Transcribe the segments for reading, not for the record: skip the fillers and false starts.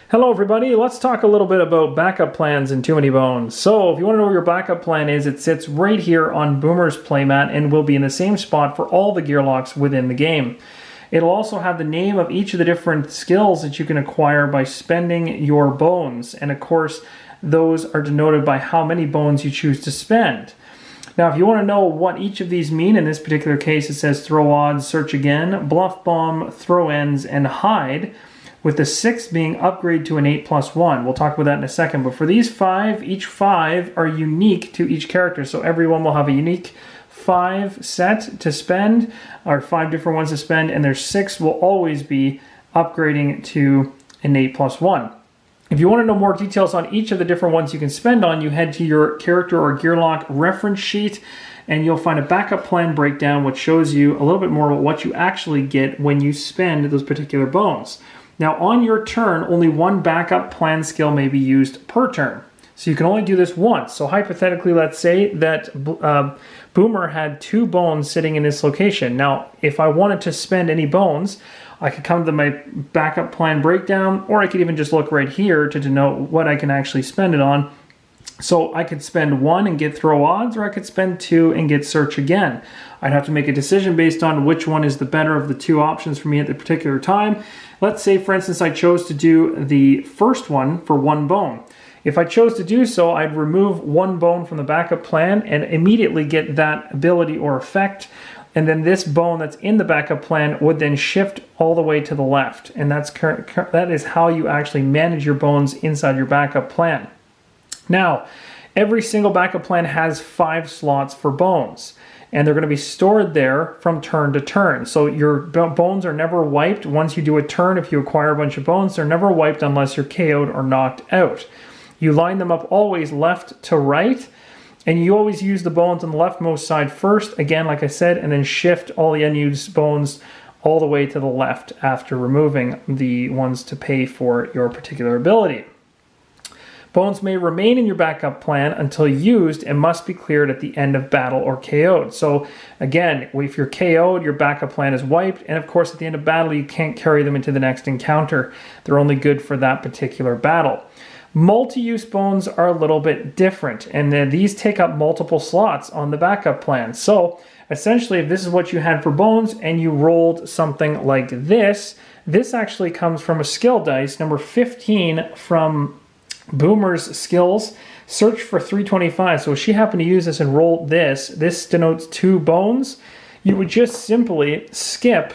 Hello everybody, let's talk a little bit about backup plans in Too Many Bones. So if you want to know where your backup plan is, it sits right here on Boomer's playmat and will be in the same spot for all the gear locks within the game. It'll also have the name of each of the different skills that you can acquire by spending your bones. And of course, those are denoted by how many bones you choose to spend. Now, if you want to know what each of these mean, in this particular case it says throw odds, search again, bluff bomb, throw ends, and hide, with the 6 being upgrade to an 8+1. We'll talk about that in a second. But for these 5, each 5 are unique to each character. So everyone will have a unique 5 set to spend, or 5 different ones to spend, and their 6 will always be upgrading to an 8+1. If you want to know more details on each of the different ones you can spend on, you head to your character or gear lock reference sheet, and you'll find a backup plan breakdown which shows you a little bit more about what you actually get when you spend those particular bones. Now, on your turn, only one backup plan skill may be used per turn. So you can only do this once. So hypothetically, let's say that Boomer had 2 bones sitting in this location. Now, if I wanted to spend any bones, I could come to my backup plan breakdown, or I could even just look right here to denote what I can actually spend it on. So I could spend 1 and get throw odds, or I could spend 2 and get search again. I'd have to make a decision based on which one is the better of the 2 options for me at the particular time. Let's say, for instance, I chose to do the first one for 1 bone. If I chose to do so, I'd remove 1 bone from the backup plan and immediately get that ability or effect. And then this bone that's in the backup plan would then shift all the way to the left. And that is how you actually manage your bones inside your backup plan. Now, every single backup plan has 5 slots for bones, and they're going to be stored there from turn to turn. So your bones are never wiped. Once you do a turn, if you acquire a bunch of bones, they're never wiped unless you're KO'd or knocked out. You line them up always left to right, and you always use the bones on the leftmost side first, again, like I said, and then shift all the unused bones all the way to the left after removing the ones to pay for your particular ability. Bones may remain in your backup plan until used and must be cleared at the end of battle or KO'd. So again, if you're KO'd, your backup plan is wiped, and of course at the end of battle you can't carry them into the next encounter. They're only good for that particular battle. Multi-use bones are a little bit different, and these take up multiple slots on the backup plan. So essentially, if this is what you had for bones and you rolled something like this, this actually comes from a skill dice, number 15 from Boomer's skills. Search for 325. So if she happened to use this and roll this, this denotes 2 bones. You would just simply skip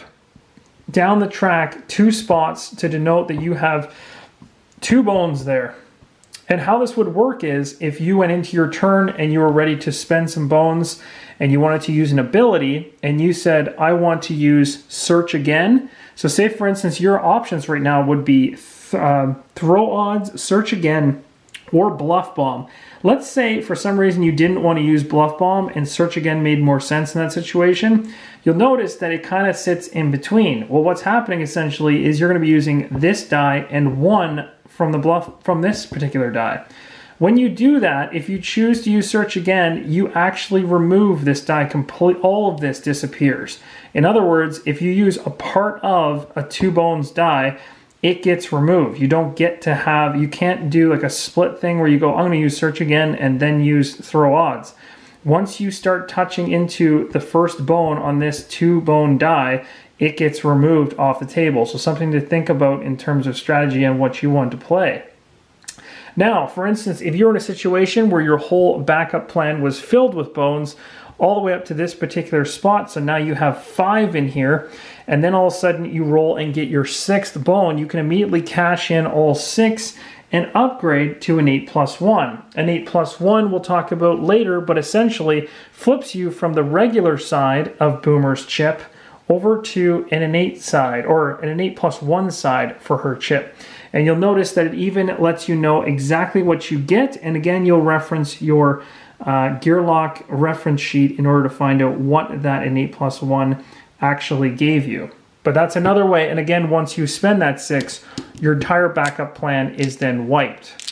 down the track 2 spots to denote that you have 2 bones there. And how this would work is if you went into your turn and you were ready to spend some bones and you wanted to use an ability and you said, I want to use search again. So say, for instance, your options right now would be throw odds, search again, or bluff bomb. Let's say for some reason you didn't want to use bluff bomb and search again made more sense in that situation. You'll notice that it kind of sits in between. Well, what's happening essentially is you're going to be using this die and 1 from this particular die. When you do that, if you choose to use search again, you actually remove this die completely. All of this disappears. In other words, if you use a part of a 2 bones die, it gets removed. You don't get to have, you can't do like a split thing where you go, I'm going to use search again and then use throw odds. Once you start touching into the first bone on this 2 bone die, it gets removed off the table. So something to think about in terms of strategy and what you want to play. Now, for instance, if you're in a situation where your whole backup plan was filled with bones all the way up to this particular spot, so now you have 5 in here, and then all of a sudden you roll and get your 6th bone, you can immediately cash in all 6 and upgrade to an 8+1. An 8+1 we'll talk about later, but essentially flips you from the regular side of Boomer's chip over to an innate side, or an 8+1 side for her chip. And you'll notice that it even lets you know exactly what you get, and again you'll reference your gear lock reference sheet in order to find out what that an 8+1 actually gave you. But that's another way, and again, once you spend that 6, your entire backup plan is then wiped.